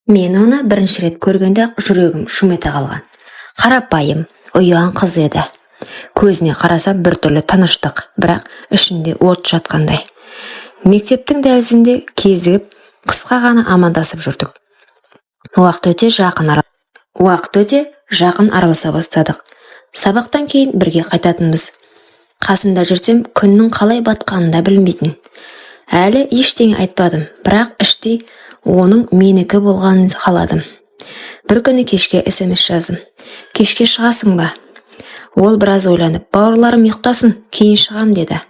Мен оны бірінші рет көргенде жүрегім шым ете қалған. Қарапайым, ұяң қыз еді. Көзіне қарасам біртүрлі тыныштық, бірақ ішінде от жатқандай. Мектептің дәлізінде кезігіп, қысқа ғана амандасып жүрдік. Уақыт өте жақын араласа бастадық. Сабақтан кейін бірге қайтатынбыз. Қасында жүрсем, күннің қалай батқанын да білмейтін. Әлі ештеңе айтпадым, бірақ іштей оның менікі болғанын қаладым. Бір күні кешке SMS жаздым. Кешке шығасың ба? Ол біраз ойланып, бауырларым ұйықтасын, кейін шығам деді.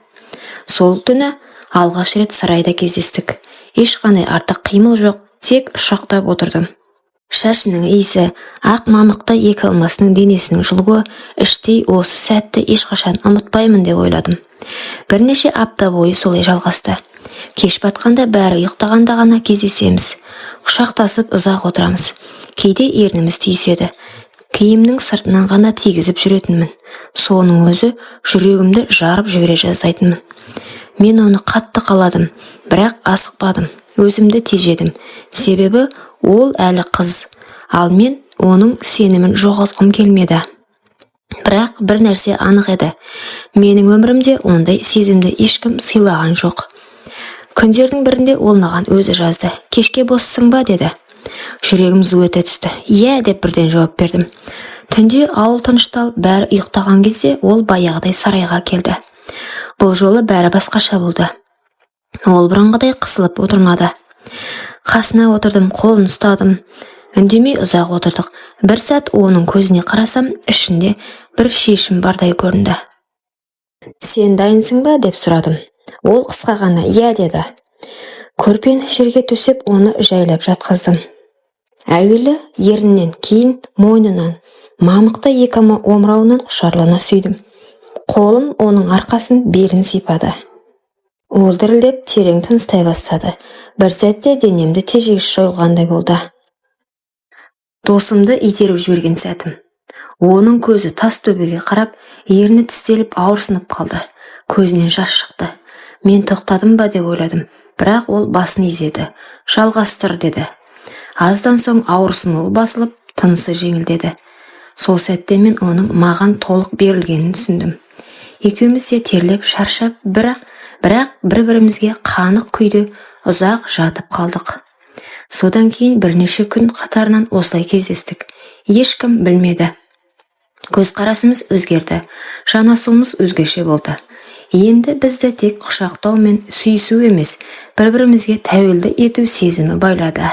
Сол түні алғаш рет сарайда кездестік. Ешқандай артық қимыл жоқ, тек құшақтап отырдым. Шашының иісі, ақ мамықты екі алмасының денесінің жылуы, іштей осы сәтті ешқашан ұмытпаймын деп ойладым. Бірнеше апта бойы солай жалғасты. Кеш батқанда бәрі ұйықтағанда ғана кездесеміз. Құшақтасып ұзақ отырамыз. Кейде ерніміз түйіседі. Киімнің сыртынан ғана тигізіп жүретінмін. Соның өзі жүрегімді жарып жібере жаздайтынмын. Мен оны қатты қаладым, бірақ асықпадым. Өзімді тежедім. Себебі ол әлі қыз, ал мен оның сенімін жоғалтқым келмеді. Бірақ бір нәрсе анық еді. Менің өмірімде ондай сезімді ешкім сыйлаған жоқ. Күндердің бірінде ол маған өзі жазды. Кешке боссың ба деді. Жүрегім зу ете түсті. Иә деп бірден жауап бердім. Түнде ауыл тынышталып, бәрі ұйықтаған кезде ол баяғыдай сарайға келді. Бұл жолы бәрі басқаша болды. Ол бұрынғыдай қысылып отырмады. Қасына отырдым, қолын ұстадым. Үндемей ұзақ отырдық. Бір сәт оның көзіне қарасам, ішінде бір шешім бардай көрінді. Сен дайынсың ба деп сұрадым. Ол қысқа ғана иә деді. Көрпені жерге төсеп, оны жайлап жатқыздым. Әуелі еріннен, кейін мойнынан, мамықты екі омырауынан құшарлана сүйдім. Қолым оның арқасын, белін сипады. Ол дірілдеп терең тыныстай бастады. Бір сәтте денемді тежегіш жойылғандай болды. Досымды итеріп жіберген сәтім. Оның көзі тас төбеге қарап, ерні тістеліп ауырсынып қалды. Көзінен жас шықты. Мен тоқтадым ба деп ойладым, бірақ ол басын изеді. Жалғастыр деді. Аздан соң ауырсынуы басылып, тынысы жеңілдеді. Сол сәтте мен оның маған толық берілгенін түсіндім. Екеуміз де терлеп, шаршап, бірақ бір-бірімізге қанық күйде ұзақ жатып қалдық. Содан кейін бірнеше күн қатарынан осылай кездестік. Ешкім білмеді. Көзқарасымыз өзгерді. Жанасуымыз өзгеше болды. Енді бізді тек құшақтау мен сүйісу емес, бір-бірімізге тәуелді ету сезімі байлады.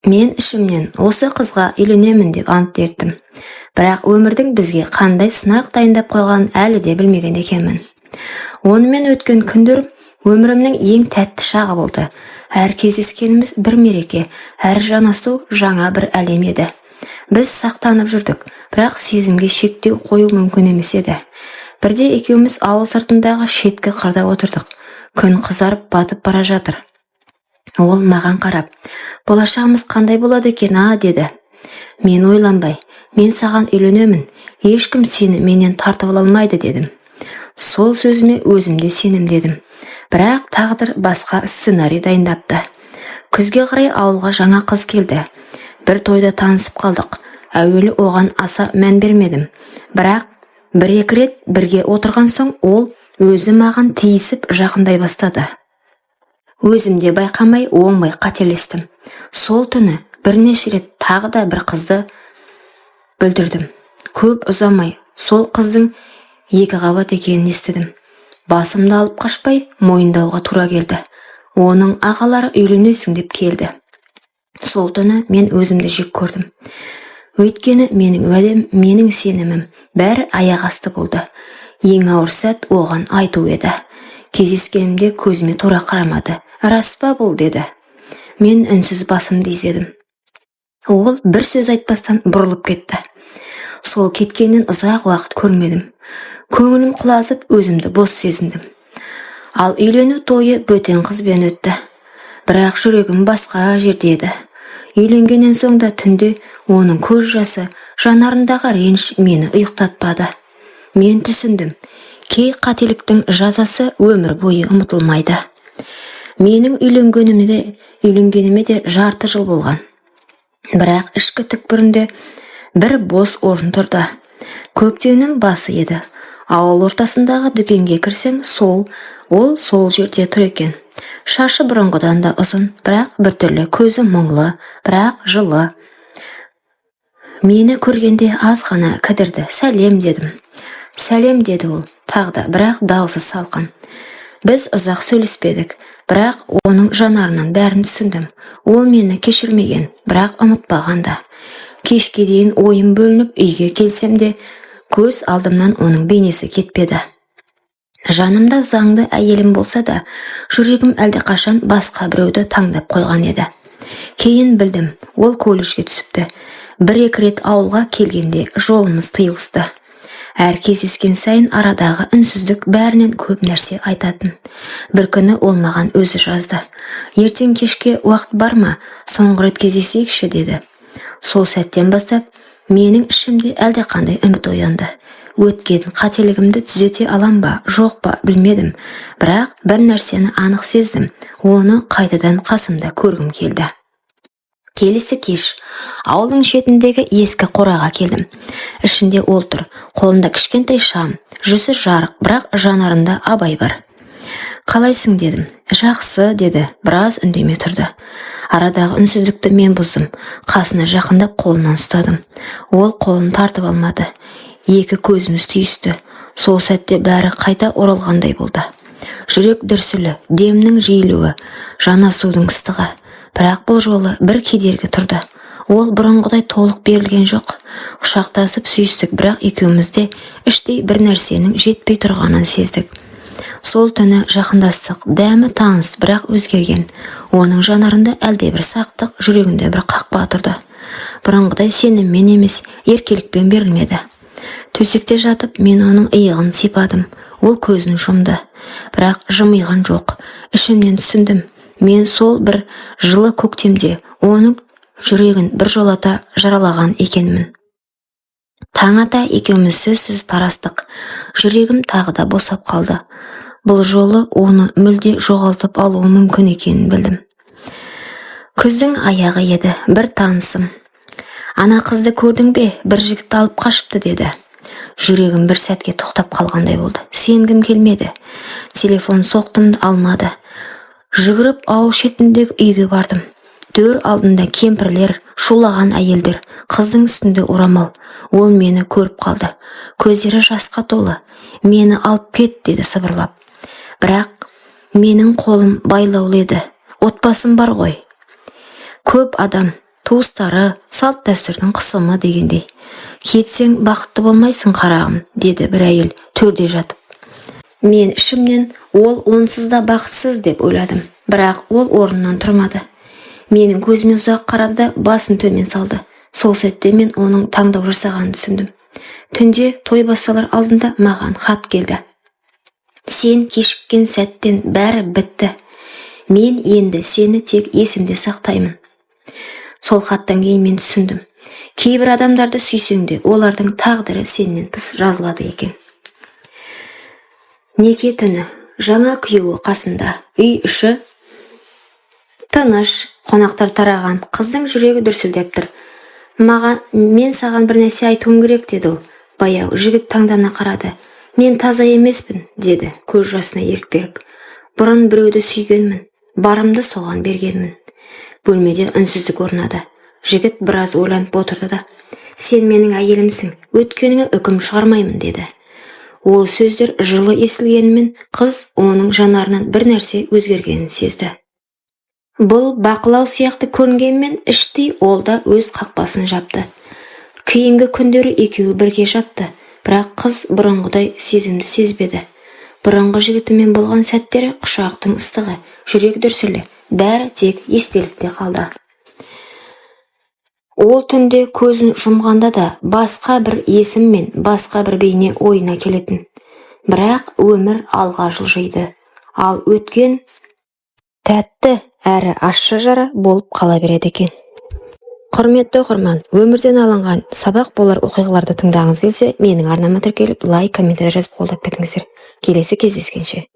Мен ішімнен осы қызға үйленемін деп ант бердім. Бірақ өмірдің бізге қандай сынақ дайындап қойғанын әлі де білмеген екенмін. Онымен өткен күндер өмірімнің ең тәтті шағы болды. Әр кездескеніміз бір мереке, әр жанасу жаңа бір әлем еді. Біз сақтанып жүрдік, бірақ сезімге шектеу қою мүмкін емес еді. Бірде екеуміз ауыл сыртындағы шеткі қырда отырдық. Күн қызарып батып бара жатыр. Ол маған қарап, болашағымыз қандай болады екен, деді. Мен ойланбай, мен саған үйленемін, ешкім сені менен тартып ала алмайды дедім. Сол сөзіме өзімде сенімдедім. Бірақ тағдыр басқа сценарий дайындапты. Күзге қарай ауылға жаңа қыз келді. Бір тойда танысып қалдық. Әуелі оған аса мән бермедім. Бірақ бір-екі рет бірге отырған соң ол өзі маған тиісіп жақындай бастады. Өзімде байқамай оңбай қателестім. Сол түні бірнеше рет тағы да бір қызды бүлдірдім. Көп ұзамай сол қыздың екі қабат екенін естідім. Басымды алып қашпай мойындауға тура келді. Оның ағалары үйленесің деп келді. Сол түні мен өзімді жек көрдім. Өйткені менің уәдем, менің сенімім бәрі аяқ асты болды. Ең ауыр сәт оған айту еді. Кездескенімде көзіме тура қарамады. Рас па бұл деді. Мен үнсіз басымды изедім. Ол бір сөз айтпастан бұрылып кетті. Сол кеткеннен ұзақ уақыт көрмедім. Көңілім құлазып, өзімді бос сезіндім. Ал үйлену тойы бөтен қызбен өтті. Бірақ жүрегім басқа жерде еді. Үйленгеннен соң да түнде оның көз жасы, жанарындағы реніш мені ұйықтатпады. Мен түсіндім. Кей қателіктің жазасы өмір бойы ұмытылмайды. Менің үйленгеніме де жарты жыл болған. Бірақ ішкі түкпірінде бір бос орын тұрды. Көптеннің басы еді. Ауыл ортасындағы дүкенге кірсем, ол сол жерде тұр екен. Шашы бұрынғыдан да ұзын, бірақ біртүрлі көзі мұңлы, бірақ жылы. Мені көргенде аз ғана кідірді. Сәлем дедім. Сәлем деді ол, тағы да, бірақ даусы салқын. Біз ұзақ сөйлеспедік, бірақ оның жанарынан бәрін түсіндім. Ол мені кешірмеген, бірақ ұмытпаған да. Кешке дейін ойым бөлініп үйге келсем де, көз алдымнан оның бейнесі кетпеді. Жанымда заңды әйелім болса да, жүрегім әлдеқашан басқа біреуді таңдап қойған еді. Кейін білдім, ол колледжге түсіпті. Бір-екі рет ауылға келгенде жолымыз тыйылысты. Әр кездескен сайын арадағы үнсіздік бәрінен көп нәрсе айтатын. Бір күні ол маған өзі жазды. Ертең кешке уақыт бар ма? Соңғы рет кездесейікші деді. Сол сәттен бастап менің ішімде әлдеқандай үміт оянды. Өткен қателігімді түзете алам ба, жоқ па білмедім, бірақ бір нәрсені анық сездім. Оны қайтадан қасымда көргім келді. Келесі кеш ауылдың шетіндегі ескі қораға келдім. Ішінде ол тұр, қолында кішкентай шам, жүзі жарық, бірақ жанарында абай бар. Қалайсың дедім. Жақсы деді, біраз үндемей тұрды. Арадағы үнсіздікті мен бұздым. Қасына жақындап қолынан ұстадым. Ол қолын тартып алмады. Екі көзіміз түйісті. Сол сәтте бәрі қайта оралғандай болды. Жүрек дүрсілі, демнің жиілуі, жанасудың ыстығы. Бірақ бұл жолы бір кедергі тұрды. Ол бұрынғыдай толық берілген жоқ. Құшақтасып сүйістік, бірақ екеумізде іштей бір нәрсенің жетпей тұрғанын сездік. Сол түні жақындастық, дәмі таныс, бірақ өзгерген. Оның жанарында әлде бір сақтық, жүрегінде бір қақпа тұрды. Бұрынғыдай сеніммен емес, еркелікпен берілмеді. Төсекте жатып, мен оның иығын сипадым. Ол көзін жұмды, бірақ жымиған жоқ. Ішімнен түсіндім. Мен сол бір жылы көктемде оның жүрегін бір жолата жаралаған екенмін. Таң ата екеуміз сөзсіз тарастық. Жүрегім тағы да босап қалды. Бұл жолы оны мүлде жоғалтып алуы мүмкін екенін білдім. Күздің аяғы еді, бір танысым. Ана қызды көрдің бе, бір жігіт алып қашыпты деді. Жүрегім бір сәтке тоқтап қалғандай болды. Сенгім келмеді. Телефон соқтым, алмады. Жүгіріп ауыл шетіндегі үйге бардым. Төр алдында кемпірлер, шулаған әйелдер, қыздың үстінде орамал. Ол мені көріп қалды. Көздері жасқа толы. Мені алып кет деді сыбырлап. Бірақ менің қолым байлаулы еді. Отбасым бар ғой. Көп адам, туыстары, салт дәстүрдің қысымы дегендей. Кетсең бақытты болмайсың қарағым, деді бір әйел төрде жатып. Мен ішімнен ол онсыз да бақытсыз деп ойладым. Бірақ ол орнынан тұрмады. Менің көзіме ұзақ қарады да басын төмен салды. Сол сәтте мен оның таңдау жасағанын түсіндім. Түнде той басталар алдында маған хат келді. Сен кешіккен сәттен бәрі бітті. Мен енді сені тек есімде сақтаймын. Сол хаттан кейін мен түсіндім. Кейбір адамдарды сүйсең де, олардың тағдыры сенен тыс жазылады екен. Неке түні, жаңа күйеуі қасында, үй іші тыныш, қонақтар тараған, қыздың жүрегі дүрсілдеп тұр. Мен саған бір нәрсе айтуым керек деді ол. Баяу жігіт таңдана қарады. Мен таза емеспін, деді, көз жасына ерік беріп. Бұрын біреуді сүйгенмін, барымды соған бергенмін. Бөлмеде үнсіздік орнады. Жігіт біраз ойланып отырды да. Сен менің әйелімсің, өткеніңе үкім шығармаймын, деді. Ол сөздер жылы естілгенімен қыз оның жанарынан бір нәрсе өзгергенін сезді. Бұл бақылау сияқты көрінгенмен іштей ол да өз қақпасын жапты. Кейінгі күндері екеуі бірге жатты, бірақ қыз бұрынғыдай сезімді сезбеді. Бұрынғы жігітімен болған сәттері құшақтың ыстығы, жүрек дүрсілі, бәрі тек естелікте қалды. Ол түнде көзін жұмғанда да басқа бір есім мен басқа бір бейне ойына келетін. Бірақ өмір алға жылжиды, ал өткен тәтті әрі ащы жара болып қала береді екен. Құрметті оқырман, өмірден алынған сабақ болар оқиғаларды тыңдағыңыз келсе, менің арнама тіркеліп, лайк, комментарий жазып қолдап кетіңіздер. Келесі кездескенше.